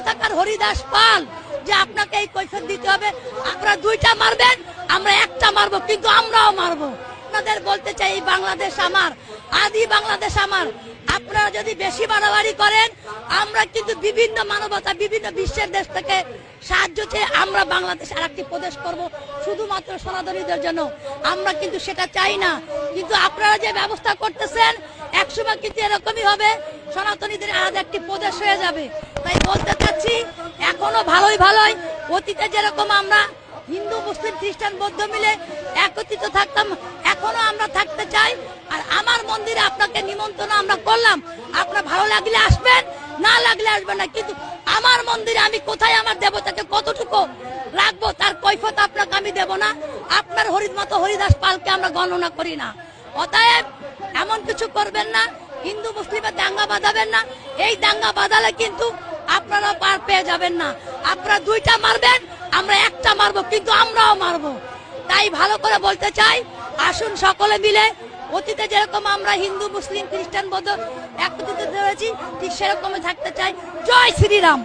কোথাকার হরিদাস পাল যে আপনাকে এই কৈফিয়ত দিতে হবে? আপনারা দুইটা মারবেন, আমরা একটা মারবো, কিন্তু আমরাও মারবো। আপনাদের বলতে চাই, এই বাংলাদেশ আমার, আদি বাংলাদেশ আমার। আপনারা যদি বেশি বাড়াবাড়ি করেন, আমরা কিন্তু বিভিন্ন মানবতা, বিভিন্ন বিশ্বের দেশ থেকে সাহায্য চেয়ে আমরা বাংলাদেশ আর একটি প্রদেশ করবো শুধুমাত্র সনাতনীদের জন্য। আমরা কিন্তু সেটা চাই না। কিন্তু আপনারা যে ব্যবস্থা করতেছেন, একসময় কিন্তু এরকমই হবে, সনাতনীদের আলাদা একটি প্রদেশ হয়ে যাবে। তাই বলতে চাচ্ছি, এখনো ভালোই অতীতে যেরকম আমরা হিন্দু, মুসলিম, খ্রিস্টান, বৌদ্ধ মিলে একত্রিত থাকতাম, এখনো আমরা থাকতে চাই। আর আমার মন্দিরে আপনাকে নিমন্ত্রণ আমরা করলাম, আপনার ভালো লাগলে আসবেন, না লাগলে আসবেন না। কিন্তু আমার মন্দিরে আমি কোথায় আমার দেবতাকে কতটুকু রাখবো তার কৈফিয়ত আপনাকে আমি দেব না। আপনার মতো হরিদাস পালকে আমরা গণনা করি না। অতএব এমন কিছু করবেন না, হিন্দু মুসলিমের দাঙ্গা বাঁধাবেন না। এই দাঙ্গা বাঁধালে কিন্তু আপনারা পার পেয়ে যাবেন না। আপনারা দুইটা মারবেন, আমরা একটা মারবো, কিন্তু আমরাও মারবো। তাই ভালো করে বলতে চাই, আসুন সকলে মিলে অতীতে যেরকম আমরা হিন্দু, মুসলিম, খ্রিস্টান, বৌদ্ধ একত্রিত হয়েছি, ঠিক সেরকমই থাকতে চাই। জয় শ্রীরাম।